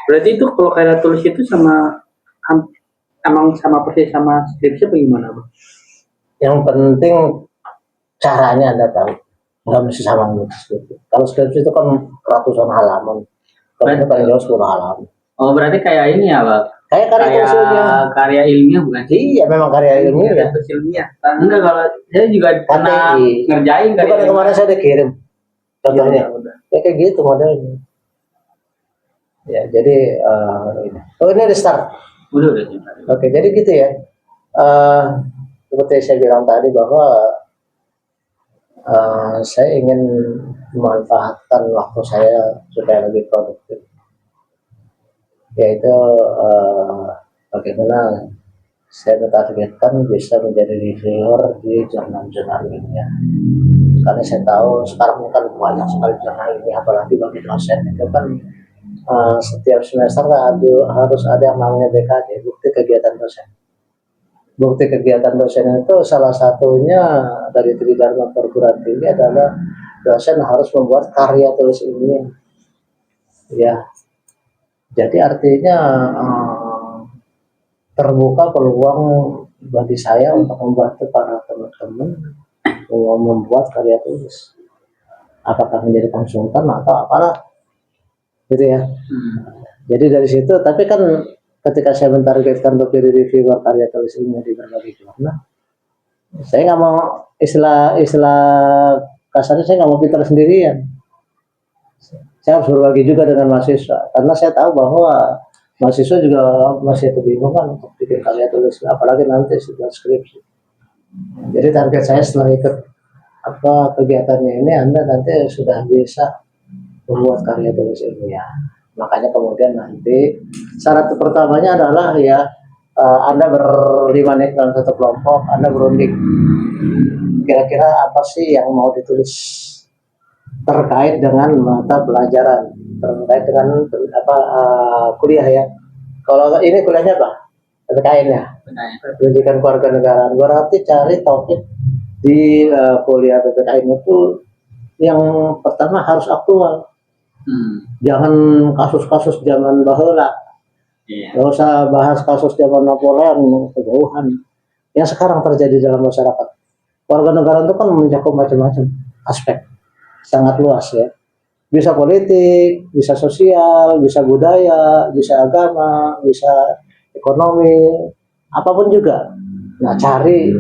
Berarti itu kalau karya tulis itu emang sama persis sama skripsi apa gimana, Bang? Yang penting caranya Anda tahu, nggak mesti sama skripsi. Kalau skripsi itu kan ratusan halaman, kalau itu paling jauh 10 halaman. Oh, berarti kayak ini ya, Bang? Kayak karya ilmiah bukan? Iya, memang karya ilmiah. Ya. Ilmiah. Enggak, kalau saya juga pernah ngerjain karya. Bukan kemarin saya udah kirim contohnya. Ya, kayak gitu modelnya. Ya, jadi ini ada start. Udah. Oke, jadi gitu ya. Seperti saya bilang tadi bahwa saya ingin memanfaatkan waktu saya supaya lebih produktif. Yaitu bagaimana saya mentargetkan bisa menjadi reviewer di jurnal-jurnal ilmiah. Karena saya tahu sekarang kan banyak sekali jurnal ilmiah, apalagi bagi dosen itu kan setiap semester harus ada yang namanya BKD, bukti kegiatan dosen. Bukti kegiatan dosen itu salah satunya dari Tridharma perguruan tinggi adalah dosen harus membuat karya tulis ilmiah. Ya, jadi artinya terbuka peluang bagi saya untuk membantu para teman-teman membuat karya tulis. Apakah menjadi konsultan atau apalah, gitu ya. Jadi dari situ, tapi kan ketika saya mentargetkan untuk jadi reviewer karya tulis ilmiah di berbagai jurnal, saya nggak mau istilah kasarnya, saya nggak mau pintar sendirian. Saya harus berbagi juga dengan mahasiswa, karena saya tahu bahwa mahasiswa juga masih kebingungan untuk bikin karya tulis, apalagi nanti sudah skripsi. Jadi target saya setelah ikut kegiatannya ini, Anda nanti sudah bisa membuat karya tulis ilmiah. Makanya kemudian nanti syarat pertamanya adalah ya Anda berlima nih dalam satu kelompok, Anda berunding kira-kira apa sih yang mau ditulis terkait dengan mata pelajaran, terkait dengan kuliah ya. Kalau ini kuliahnya apa? PPKN ya, pendidikan kewarganegaraan. Berarti cari topik di kuliah PPKN itu yang pertama harus aktual. Jangan kasus-kasus zaman baheula. Nggak usah bahas kasus zaman Napoleon, kejauhan. Yang sekarang terjadi dalam masyarakat. Kewarganegaraan itu kan mencakup macam-macam aspek, sangat luas ya. Bisa politik, bisa sosial, bisa budaya, bisa agama, bisa ekonomi, apapun juga. Nah, cari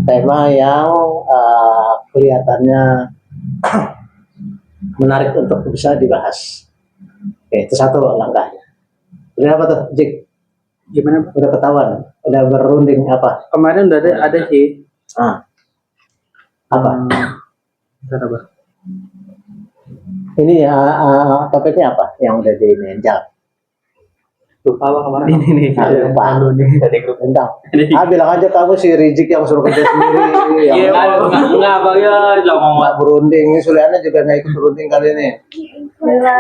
tema yang kelihatannya menarik untuk bisa dibahas. Oke, itu satu langkahnya. Udah apa tuh, Jik? Gimana? Udah ketahuan? Udah berunding apa? Kemarin udah ada sih. Apa? Apa? Ini topiknya apa yang udah dimenjal? Lupa Bang kemarin. Ini lupa lu nih dari grup tentang. Bilang aja kamu si Rizik yang suruh kerja sendiri. Iya, enggak Bang ya, jangan nggak berunding. Ini Suliana juga nggak ikut berunding kali ini.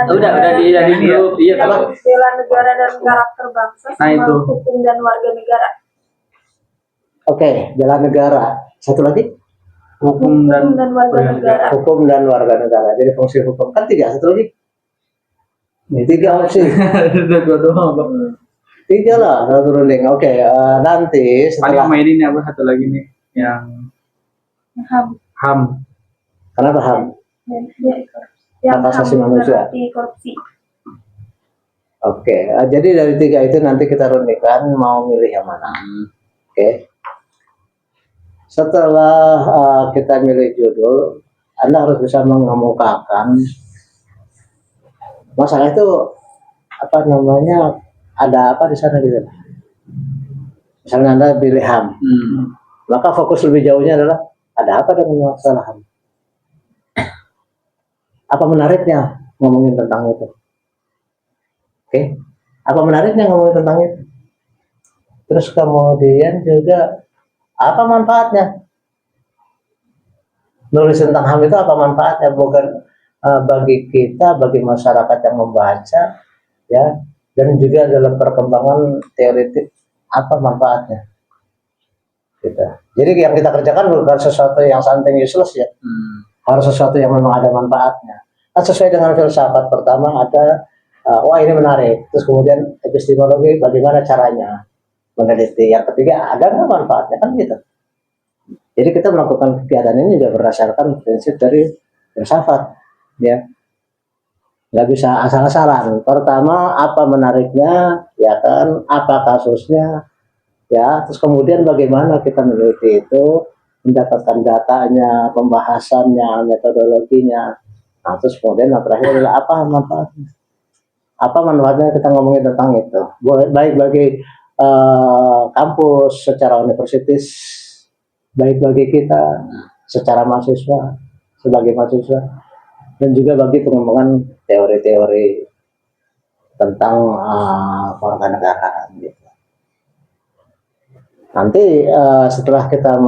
Udah di grup. Iya, kalau bela negara dan karakter bangsa sama hukum dan warga negara. Oke, bela negara. Satu lagi? Hukum dan warga negara. Hukum dan warga negara. Jadi fungsi hukum kan 3, satu lagi. Ini 3 opsi. 3 lah, satu runding. Oke, nanti setelah mainin apa satu lagi nih yang HAM. Kenapa HAM? Yang hak asasi manusia. Korupsi. Oke, jadi dari 3 itu nanti kita rundingkan mau milih yang mana. Oke. Setelah kita milih judul, Anda harus bisa mengemukakan masalah itu ada apa di sana gitu. Misalnya Anda pilih HAM, maka fokus lebih jauhnya adalah ada apa dengan masalah HAM. Apa menariknya ngomongin tentang itu? Oke, apa menariknya ngomongin tentang itu? Terus kemudian juga apa manfaatnya? Nulis tentang HAM itu apa manfaatnya? Bukan bagi kita, bagi masyarakat yang membaca, ya, dan juga dalam perkembangan teoretik apa manfaatnya? Gitu. Jadi yang kita kerjakan bukan sesuatu yang something useless ya, harus sesuatu yang memang ada manfaatnya. Nah, sesuai dengan filsafat pertama ada wah ini menarik. Terus kemudian epistemologi bagaimana caranya meneliti. Yang ketiga ada nggak manfaatnya kan gitu. Jadi kita melakukan kegiatan ini juga berdasarkan prinsip dari filsafat, ya. Nggak bisa asal-asalan. Pertama apa menariknya, ya kan? Apa kasusnya, ya. Terus kemudian bagaimana kita meneliti itu, mendapatkan datanya, pembahasannya, metodologinya. Nah, terus kemudian yang terakhir adalah apa manfaatnya. Apa manfaatnya kita ngomongin tentang itu. Baik bagi kampus secara universitas, baik bagi kita secara mahasiswa, sebagai mahasiswa, dan juga bagi pengembangan teori-teori tentang kewarganegaraan gitu. Nanti setelah kita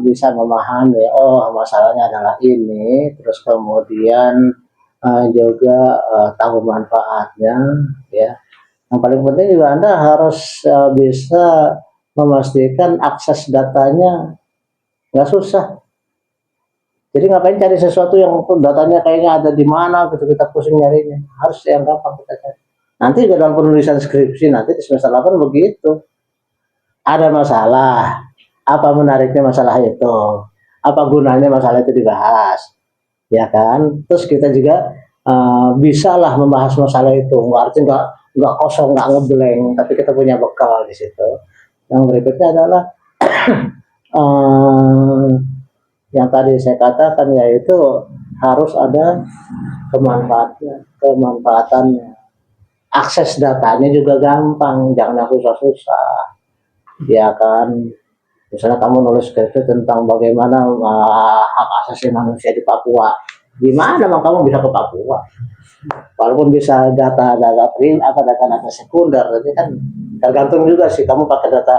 bisa memahami, oh masalahnya adalah ini, terus kemudian juga tahu manfaatnya, ya. Yang paling penting juga Anda harus bisa memastikan akses datanya nggak susah. Jadi ngapain cari sesuatu yang datanya kayaknya ada di mana gitu, kita pusing nyarinya. Harus yang gampang kita cari. Nanti dalam penulisan skripsi nanti di semester 8 begitu. Ada masalah, apa menariknya masalah itu, apa gunanya masalah itu dibahas, ya kan? Terus kita juga bisalah membahas masalah itu, artinya nggak kosong, nggak ngeblank, tapi kita punya bekal di situ. Yang berikutnya adalah yang tadi saya katakan, yaitu harus ada kemanfaatannya. Akses datanya juga gampang, jangan yang susah-susah. Ya kan, misalnya kamu nulis skripsi tentang bagaimana hak asasi manusia di Papua, gimana emang kamu bisa ke Papua? Walaupun bisa data sekunder, tapi kan tergantung juga sih kamu pakai data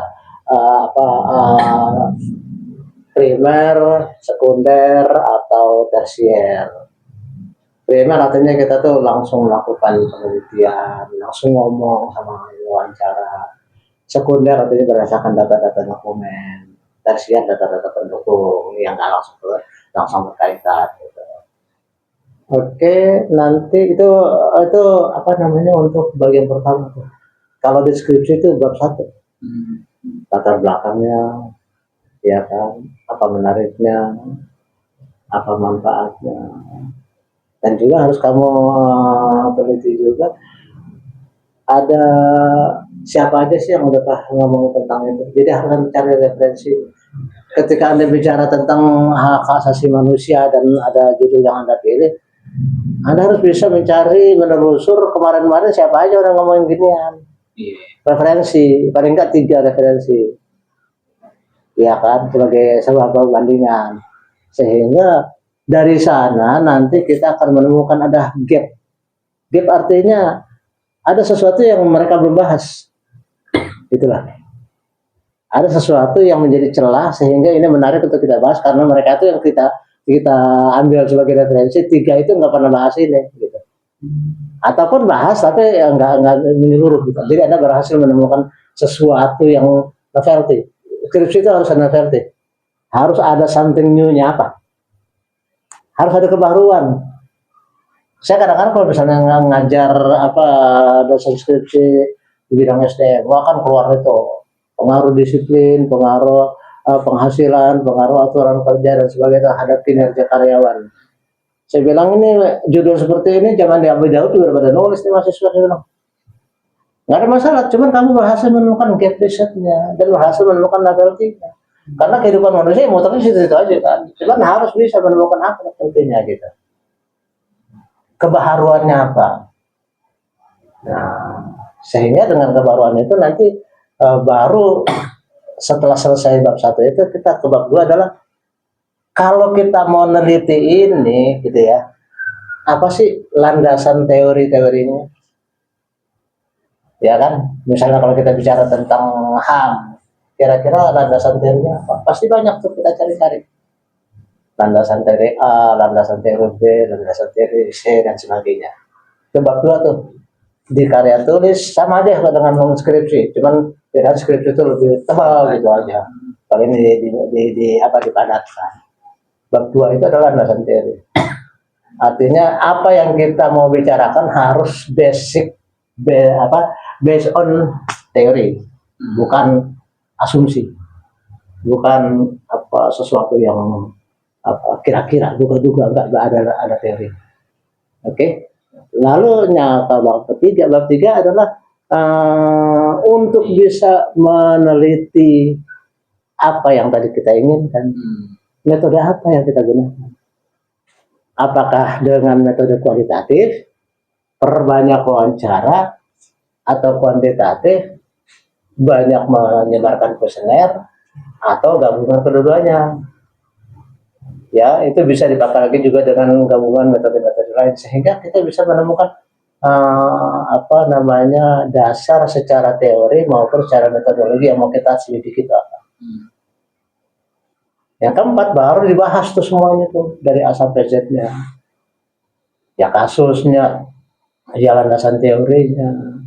primer, sekunder, atau tersier. Primer artinya kita tuh langsung melakukan penelitian, langsung ngomong sama wawancara. Sekunder artinya berdasarkan data-data dokumen. Tersier data-data pendukung yang nggak langsung berkaitan. Gitu. Oke, nanti itu apa namanya untuk bagian pertama tuh. Kalau deskripsi itu bab 1. Latar belakangnya, ya kan, apa menariknya, apa manfaatnya, dan juga harus kamu teliti juga ada siapa aja sih yang udah ngomong tentang itu. Jadi harus mencari referensi. Ketika Anda bicara tentang hak asasi manusia dan ada judul yang Anda pilih, Anda harus bisa mencari, menelusur kemarin-kemarin siapa aja orang ngomongin ginian. Referensi, paling enggak 3 referensi. Ya kan, sebagai sebuah perbandingan. Sehingga dari sana nanti kita akan menemukan ada gap. Gap artinya ada sesuatu yang mereka belum bahas. Itulah. Ada sesuatu yang menjadi celah sehingga ini menarik untuk kita bahas karena mereka itu yang kita ambil sebagai referensi 3 itu nggak pernah bahas ini gitu. Ataupun bahas tapi nggak menyeluruh gitu. Jadi Anda berhasil menemukan sesuatu yang novelty. Skripsi itu harus ada novelty. Harus ada something new-nya apa? Harus ada kebaruan. Saya kadang-kadang kalau misalnya ngajar dosen skripsi di bidang SDM, akan keluar itu pengaruh disiplin, pengaruh penghasilan, pengaruh aturan kerja dan sebagainya terhadap kinerja karyawan. Saya bilang ini judul seperti ini jangan diambil jauh daripada nulis nih mahasiswa. Saya bilang nggak ada masalah, cuman kamu berhasil menemukan gap risetnya dan berhasil menemukan novelty-nya. Karena kehidupan manusia muternya situ-situ aja kan, cuman harus bisa menemukan apa pentingnya gitu. Kebaharuannya apa? Nah, sehingga dengan kebaruan itu nanti baru setelah selesai bab 1 itu kita ke bab 2 adalah kalau kita mau neliti ini gitu ya, apa sih landasan teori-teorinya? Ya kan, misalnya kalau kita bicara tentang HAM, kira-kira landasan teorinya apa? Pasti banyak tuh kita cari-cari. Landasan teori A, landasan teori B, landasan teori C, dan sebagainya. Itu bab 2 tuh. Di karya tulis sama aja dengan skripsi, cuman dengan skripsi itu lebih tebal gitu aja. Kalau ini dipadatkan. Bab 2 itu adalah landasan teori. Artinya apa yang kita mau bicarakan harus based on teori, bukan asumsi, bukan apa sesuatu yang apa kira-kira duga-duga, enggak ada teori. Oke. Lalu nyata bab tiga adalah untuk bisa meneliti apa yang tadi kita inginkan, metode apa yang kita gunakan. Apakah dengan metode kualitatif, perbanyak wawancara, atau kuantitatif, banyak menyebarkan kuesioner, atau gabungan kedua-duanya. Ya, itu bisa dipakai lagi juga dengan gabungan metode-metode lain, sehingga kita bisa menemukan dasar secara teori maupun secara metodologi yang mau kita selidiki itu apa. Yang keempat baru dibahas tuh semuanya tuh dari A sampai Z-nya. Ya kasusnya, ya landasan teorinya,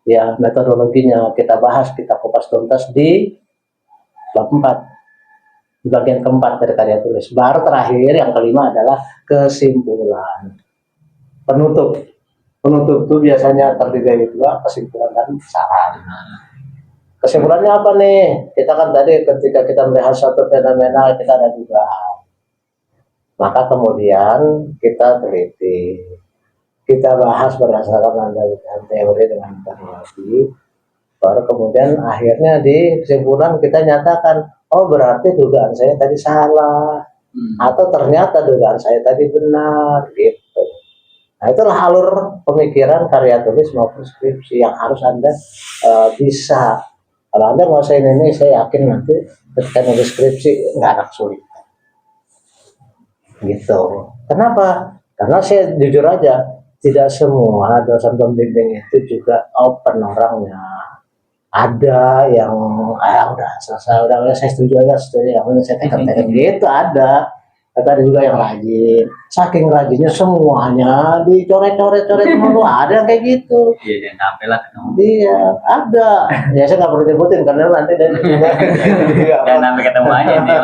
ya metodologinya kita bahas, kita kupas tuntas di bab 4. Di bagian keempat dari karya tulis. Baru terakhir yang kelima adalah kesimpulan. Penutup itu biasanya terdiri dari dua, kesimpulan dan saran. Kesimpulannya apa nih? Kita kan tadi ketika kita melihat suatu fenomena kita ada dugaan. Maka kemudian kita teliti, kita bahas berdasarkan landasan teori dengan metodologi. Baru kemudian akhirnya di kesimpulan kita nyatakan, oh berarti dugaan saya tadi salah, atau ternyata dugaan saya tadi benar, gitu. Nah itulah alur pemikiran karya tulis maupun skripsi yang harus Anda bisa. Kalau Anda menguasai ini, saya yakin nanti ketika nulis skripsi nggak anak sulit. Gitu. Kenapa? Karena saya jujur aja, tidak semua dosen pembimbing itu juga open orangnya. Ada yang udah selesai, udah saya setuju aja, yang saya tekan gitu ada. Tapi ada juga yang rajin, saking rajinnya semuanya dicoret-coret dulu, ada kayak gitu. Iya, jangan sampai lah. Iya, ada. Ya saya nggak perlu nyebutin karena nanti dan jangan sampai ketemu aja nih.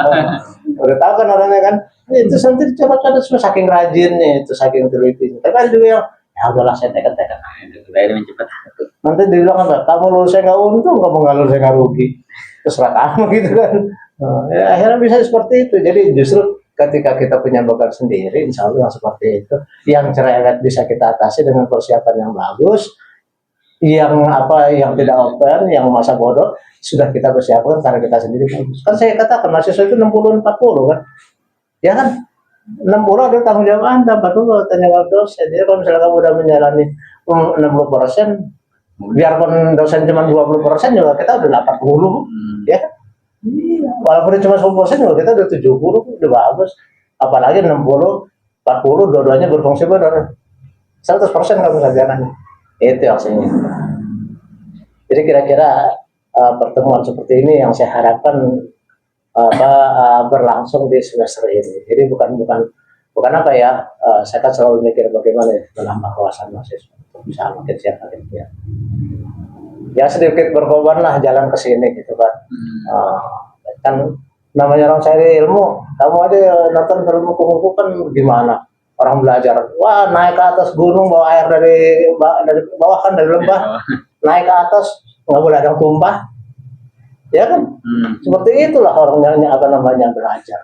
Udah tahu kan orangnya kan, itu nanti dicoret-coret semua saking rajinnya, itu saking telitinya. Tapi ada juga yang ya udahlah saya tekan. Udah mencepat. Nanti dibilang apa? Kamu lulus saya nggak untung, kamu nggak lulus saya nggak rugi. Terserah kamu gitu kan. Ya, akhirnya bisa seperti itu. Jadi justru ketika kita punya bekal sendiri, insya Allah yang seperti itu, yang cerewet bisa kita atasi dengan persiapan yang bagus, yang tidak open, yang masa bodoh sudah kita persiapkan karena kita sendiri bagus. Kan saya katakan mahasiswa itu 60-40 kan, ya kan, 60 ada tanggung jawab Anda, 40 tanya jawab dosen. Jadi kalau misalnya kamu udah menjalani 60%, biarpun dosen cuma 20% juga kita udah 80, ya kan? Iya, walaupun cuma 10% juga kita udah 70, udah bagus. Apalagi 60, 40, dua-duanya berfungsi benar. 100% kamu kerjaannya. Itu hasilnya. Jadi kira-kira pertemuan seperti ini yang saya harapkan berlangsung di semester ini. Jadi bukan apa ya, saya kan selalu mikir bagaimana menambah wawasan mahasiswa untuk bisa makin siap ya. Ya sedikit berkorban lah jalan ke sini gitu kan. Kan namanya orang cari ilmu, kamu aja nonton film kuku kan gimana? Orang belajar, wah naik ke atas gunung bawa air dari bawah kan dari lembah, naik ke atas nggak boleh ada yang tumpah, ya kan? Seperti itulah orangnya belajar.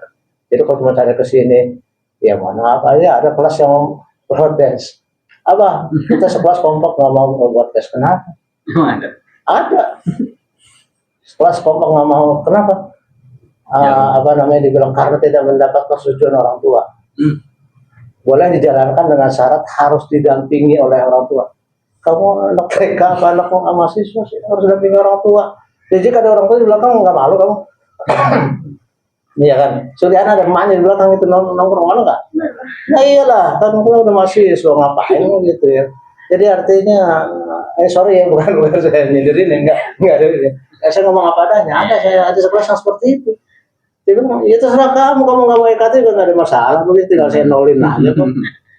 Jadi kalau cuma cari ke sini, ya mana apa ya ada kelas yang broadcast, apa kita sekelas kompak nggak mau broadcast, kenapa? Ada kelas kompak nggak mau, kenapa? Dibilang karena tidak mendapat persetujuan orang tua. Boleh dijalankan dengan syarat harus didampingi oleh orang tua. Kamu anak TK apa anak mahasiswa sih harus didampingi orang tua. Jadi jika ada orang tua di belakang nggak malu kamu? Iya kan? Sudah ada emaknya di belakang itu nongkrong malu nggak? Nah iyalah, kan kita udah mahasiswa ngapain gitu ya. Jadi artinya, sorry ya bukan saya nyindirin ya, enggak ada. Saya ngomong apa adanya. Ada sekelas yang seperti itu. Dia bilang, ya terserah kamu nggak mau IKT juga nggak ada masalah, begitu tinggal saya nolin aja kok.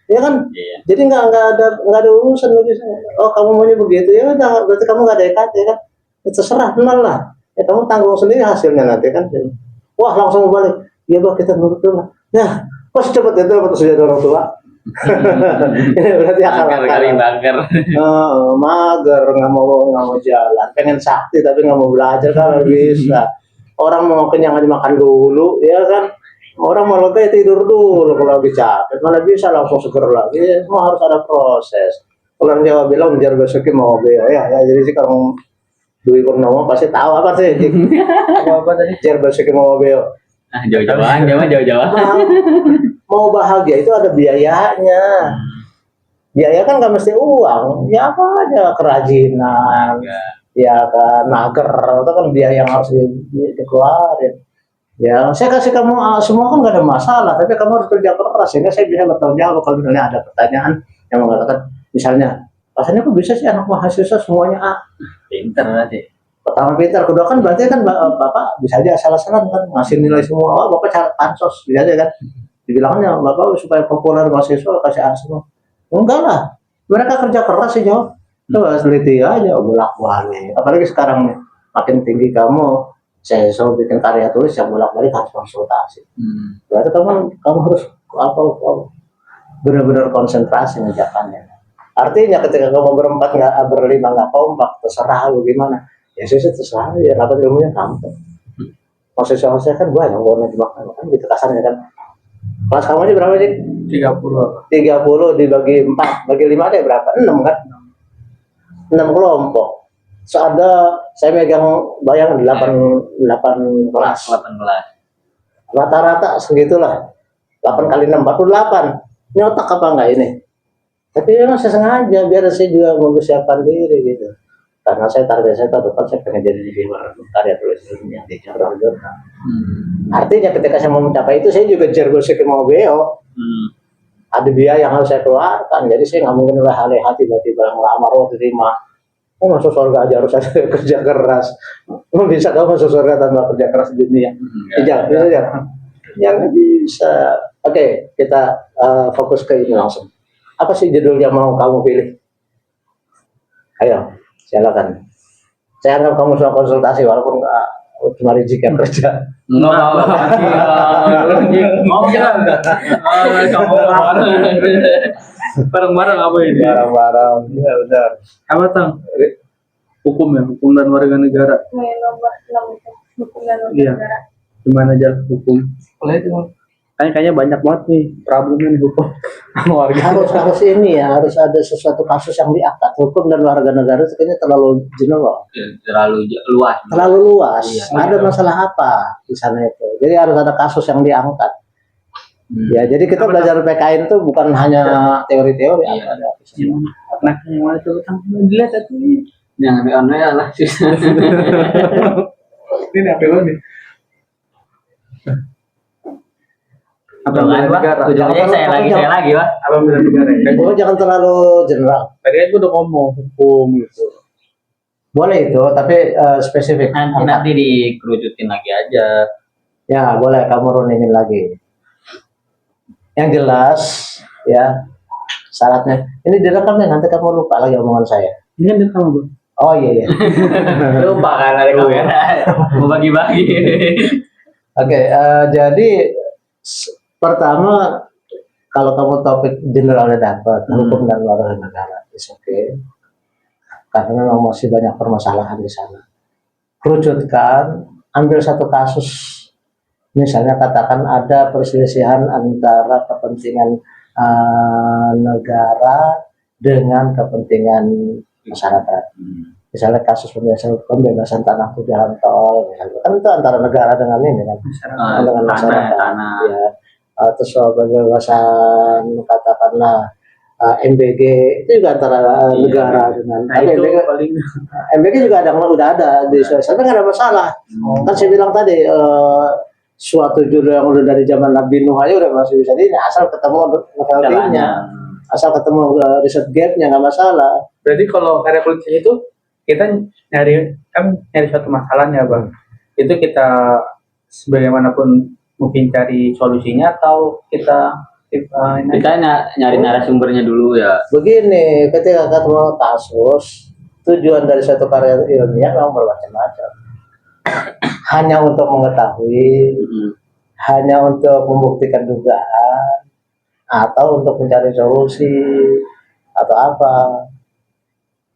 Ya kan? Jadi nggak ada urusan begitu. Oh kamu maunya begitu ya udah, berarti kamu nggak ada IKT kan? Ya, terserah, nol lah. Ya kamu tanggung sendiri hasilnya nanti kan. Wah langsung balik. Ya bah kita nurut dulu. Ya, kok secepat itu dapat sesuai orang tua? Ini berarti Mager kali akal-akalan. mager. Mager, nggak mau jalan, pengen sakti tapi nggak mau belajar kan nggak bisa. Orang mau kenyang aja makan dulu, ya kan? Orang mau lega tidur dulu kalau lagi capek, mana bisa langsung seger lagi. Semua harus ada proses. Kalau orang Jawa bilang jar besoknya mau beo ya, jadi sih kalau Dwi Purnomo pasti tahu apa sih? Apa tadi? Jar besoknya mau beo. Ah, jauh-jauhan, dia mah jauh-jauhan. Mau bahagia itu ada biayanya. Biaya kan nggak mesti uang, ya apa aja kerajinan, ya kan mager itu kan biaya yang harus dikeluarin. Ya saya kasih kamu semua kan nggak ada masalah, tapi kamu harus kerja keras sehingga saya bisa bertanggung jawab kalau misalnya ada pertanyaan yang mengatakan misalnya, rasanya kok bisa sih anak mahasiswa semuanya A? Pinter nanti. Pertama pintar, kedua kan berarti kan bapak bisa aja salah-salah kan ngasih nilai semua, oh bapak cara pansos bisa aja kan, dibilangnya bapak supaya populer mahasiswa kasih A semua. Enggak lah, mereka kerja keras sih jauh. Coba teliti aja bolak-balik. Apalagi sekarang nih, makin tinggi kamu, saya selalu bikin karya tulis yang bolak-balik harus konsultasi. Berarti kamu harus apa benar-benar konsentrasi ngerjakannya. Artinya ketika kamu berempat berlima nggak kompak, terserah lu gimana. Ya sih terserah ya, dapat ilmunya kamu. Maksudnya saya kan gue yang mau dimakan kan gitu kasarnya kan. Kelas kamu aja berapa sih? 30. 30 dibagi 4, bagi 5 deh berapa? 6 kan? 6 kelompok. So ada, saya megang bayang 8 kelas. 18. Rata-rata segitulah. 8 kali 6, 48. Ini otak apa enggak ini? Tapi memang saya sengaja, biar saya juga mempersiapkan diri gitu. Karena saya target saya tahun depan saya pengen jadi reviewer karya tulis yang di jurnal-jurnal. Artinya ketika saya mau mencapai itu, saya juga jergosik mau beo. Ada biaya yang harus saya keluarkan, jadi saya nggak mungkin leha-leha tiba-tiba ngelamar terima. Oh masuk surga aja harus ada kerja keras. Bisa kamu masuk surga tanpa kerja keras di dunia? Jangan. Yang bisa. Oke, kita fokus ke ini langsung. Apa sih judul yang mau kamu pilih? Ayo, silakan. Saya anggap kamu sudah konsultasi walaupun cuma rezeki yang kerja. Enggak apa-apa. Mau jangan. Bareng-bareng apa ini? Barang-barang, ya benar. Apa tang? Hukum ya, hukum dan warga negara. Nomor 6 itu hukum dan warga Iya. negara. Gimana aja hukum? Kayaknya banyak banget nih problemnya nih hukum sama warga. harus ini ya, harus ada sesuatu kasus yang diangkat. Hukum dan warga negara itu kayaknya terlalu general, Terlalu luas. terlalu luas. Iya. Ada masalah apa di sana itu? Jadi harus ada kasus yang diangkat. Ya, jadi kita belajar PKN itu bukan hanya teori-teori. Iya. Ada. Nah, yang mana coba tang? Dilihat itu nih. Jangan aneh lah. Ini apa lo nih? Apa bela negara? Ujungnya saya lagi, Pak. Apa bela negara? Oh, jangan terlalu general. Tadi kan gue udah ngomong hukum gitu. Boleh itu, tapi spesifik. Nanti dikerucutin lagi aja. Ya, boleh kamu runingin lagi. Yang jelas, ya syaratnya. Ini direkam ya, nanti kamu lupa lagi omongan saya. Ini kan dia sama gue. Oh iya. Lupa kan ada gue. Mau bagi-bagi. Oke, jadi pertama kalau kamu topik generalnya dapat hukum dan warga negara, oke. Karena memang masih banyak permasalahan di sana. Kerucutkan, ambil satu kasus. Misalnya katakan ada perselisihan antara kepentingan negara dengan kepentingan masyarakat. Misalnya kasus pembebasan tanah di jalan tol, misalnya. Kan itu antara negara dengan ini kan, dengan masyarakat. Ya. Terus pembebasan katakanlah MBG itu juga antara negara dengan MBG juga udah ada di sana, nggak ada masalah. Kan saya bilang tadi suatu judul yang udah dari zaman Nabi Nuh aja udah masih bisa ini, asal ketemu novelty-nya, asal ketemu riset gap-nya nggak masalah. Berarti kalau karya politik itu kita nyari suatu masalahnya bang, itu kita sebagaimanapun mungkin cari solusinya atau kita nyari narasumbernya dulu ya. Begini, ketika ketemu kasus, tujuan dari suatu karya ilmiah memang bermacam-macam. Hanya untuk mengetahui, hanya untuk membuktikan dugaan, atau untuk mencari solusi atau apa.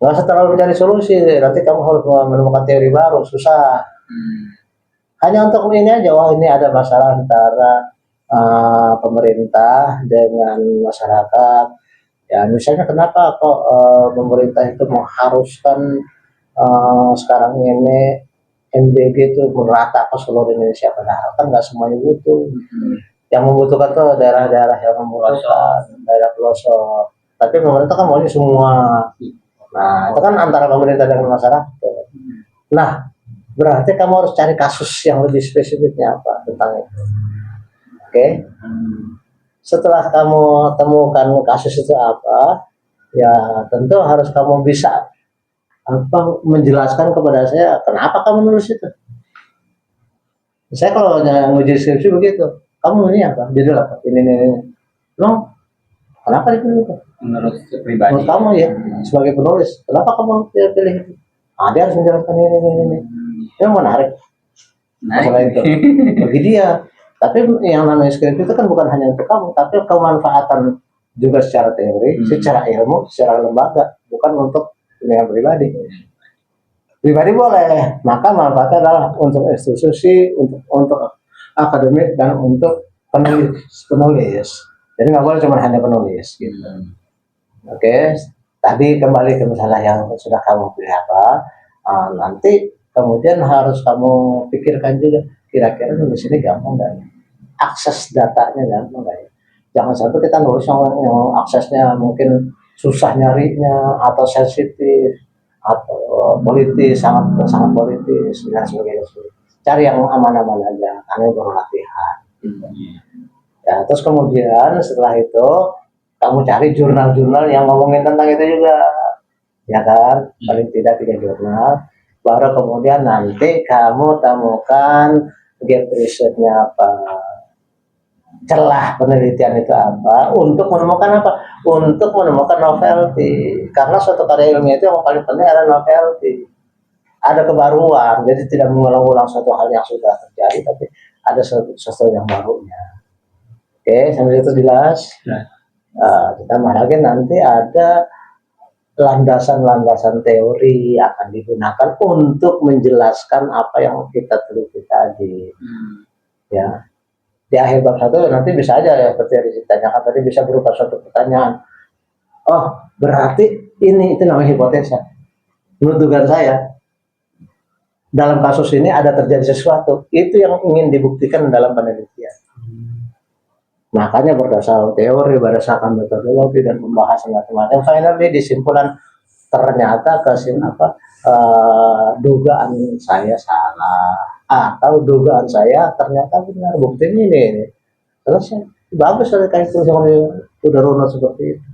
Nggak usah terlalu mencari solusi, nanti kamu harus menemukan teori baru, susah. Hanya untuk ini aja, wah ini ada masalah antara pemerintah dengan masyarakat. Ya misalnya kenapa kok pemerintah itu mengharuskan sekarang ini MBG itu merata ke seluruh Indonesia, padahal kan nggak semuanya butuh. Yang membutuhkan tuh daerah-daerah yang membutuhkan, daerah pelosok. Tapi pemerintah kan maunya semua. Nah, itu kan antara pemerintah dengan masyarakat. Nah, berarti kamu harus cari kasus yang lebih spesifiknya apa tentang itu. Oke? Setelah kamu temukan kasus itu apa, ya tentu harus kamu bisa menjelaskan kepada saya kenapa kamu nulis itu. Saya kalau nguji skripsi begitu, kamu ini apa? Judul apa? Ini. No, kenapa dipilih itu? Menurut pribadi. Menurut kamu ya, sebagai penulis, kenapa kamu pilih itu? Dia harus menjelaskan ini. Yang menarik. Masalah itu. Bagi dia. Tapi yang namanya skripsi itu kan bukan hanya untuk kamu, tapi kemanfaatan juga secara teori, secara ilmu, secara lembaga, bukan untuk dunia pribadi. Pribadi boleh, maka manfaatnya adalah untuk institusi, untuk akademik, dan untuk penulis. Jadi nggak boleh cuma hanya penulis gitu. Oke, tadi kembali ke masalah yang sudah kamu pilih apa, nanti kemudian harus kamu pikirkan juga kira-kira nulis ini gampang nggak ya? Akses datanya gampang nggak ya? Jangan sampai kita nulis yang aksesnya mungkin susah nyarinya atau sensitif atau politis, sangat politis dan sebagainya. Cari yang aman-aman aja, karena baru latihan. Ya, terus kemudian setelah itu kamu cari jurnal-jurnal yang ngomongin tentang itu juga, ya kan? Paling tidak 3 jurnal. Baru kemudian nanti kamu temukan gap risetnya apa, celah penelitian itu apa, untuk menemukan apa? Untuk menemukan novelty. Karena suatu karya ilmiah itu yang paling penting adalah novelty. Ada kebaruan, jadi tidak mengulang-ulang suatu hal yang sudah terjadi, tapi ada sesuatu yang barunya. Oke, sampai itu jelas. Ditambah lagi nanti ada landasan-landasan teori akan digunakan untuk menjelaskan apa yang kita teliti tadi. Ya, di akhir bab 1 nanti bisa aja ya seperti yang ditanyakan tadi, bisa berupa suatu pertanyaan. Oh, berarti itu namanya hipotesa. Menurut dugaan saya, dalam kasus ini ada terjadi sesuatu. Itu yang ingin dibuktikan dalam penelitian. Makanya berdasarkan teori, berdasarkan metodologi dan pembahasan macam-macam, finally disimpulan ternyata dugaan saya salah atau dugaan saya ternyata benar, buktinya ini. Terus bagus ada kayak itu udah runut seperti itu.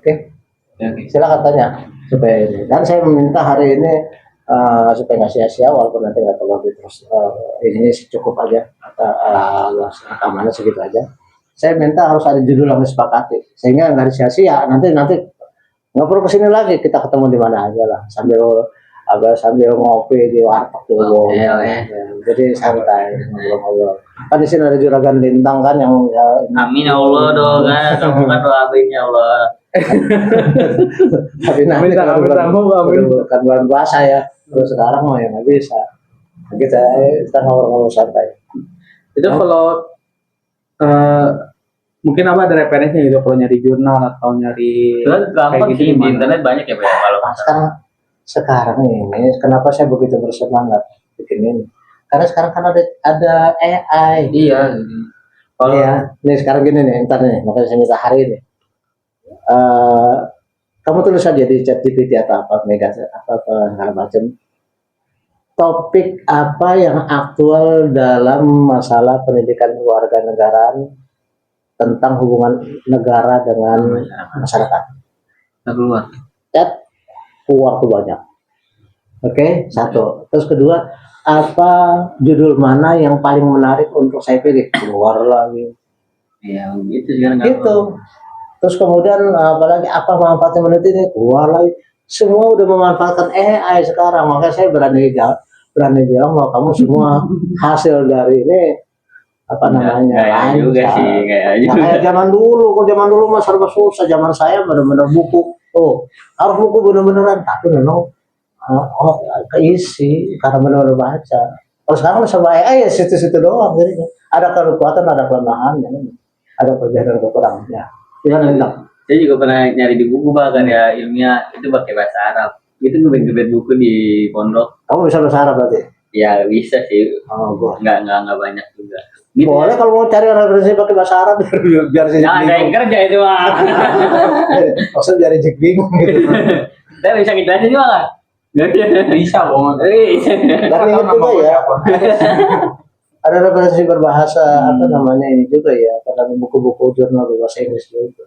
Oke. Silakan tanya supaya ini. Dan saya meminta hari ini supaya nggak sia-sia, walaupun nanti nggak terlalu terus ini cukup aja atau rekamannya segitu aja. Saya minta harus ada judul yang disepakati sehingga nggak sia-sia. Nanti nggak perlu kesini lagi, kita ketemu di mana aja lah sambil ngopi di warteg dulu. Jadi santai ngobrol-ngobrol. Kan di sini ada Juragan Lintang kan yang amin ya Allah dong kan, kamu kan doain ya Allah. Tapi nanti kan bulan puasa ya. Terus sekarang mah ya nggak bisa. Kita ngobrol-ngobrol santai. Itu kalau mungkin apa ada referensinya gitu kalau nyari jurnal atau nyari gampang sih, di internet banyak ya kalau sekarang ini kenapa saya begitu bersemangat bikin ini? Karena sekarang kan ada AI. Iya. Kalau ya, nih sekarang gini nih, ntar nih, makanya saya minta hari ini. Kamu tulis aja di ChatGPT atau apa, segala macam. Topik apa yang aktual dalam masalah pendidikan kewarganegaraan tentang hubungan negara dengan masyarakat. Keluar. Keluar tuh banyak. Oke, satu. Terus kedua, apa judul mana yang paling menarik untuk saya pilih? Keluar lagi. Iya, gitu sekarang. Gitu. Terus kemudian apalagi apa manfaatnya menit ini? Keluar lagi. Semua udah memanfaatkan AI sekarang, makanya saya berani bilang bahwa kamu semua hasil dari ini apa namanya Kayak juga lancar. sih, kayak Nah, juga. kayak zaman dulu, kok zaman dulu mah serba susah. Zaman saya benar-benar buku, harus buku benar-benaran. Tapi memang keisi karena benar-benar baca. Kalau sekarang serba AI ya situ-situ doang. Jadi ada kekuatan, ada kelemahan, ada kelebihan dan kekurangannya. Tidak enak. Saya juga pernah nyari di buku bahkan ya ilmiah itu pakai bahasa Arab. Itu gebet-gebet buku di pondok. Kamu bisa bahasa Arab berarti? Ya bisa sih, Oh, gua. nggak banyak juga. Gitu Boleh kalau mau cari referensi pakai bahasa Arab biar saya Jangan ada yang kerja itu mah. Maksudnya biar Jack bingung gitu. Saya bisa ngejelasin juga nggak? Bisa kok. Tapi Tahu itu nama juga ya. siapa. Ada referensi berbahasa apa namanya ini juga ya, karena buku-buku jurnal berbahasa Inggris juga.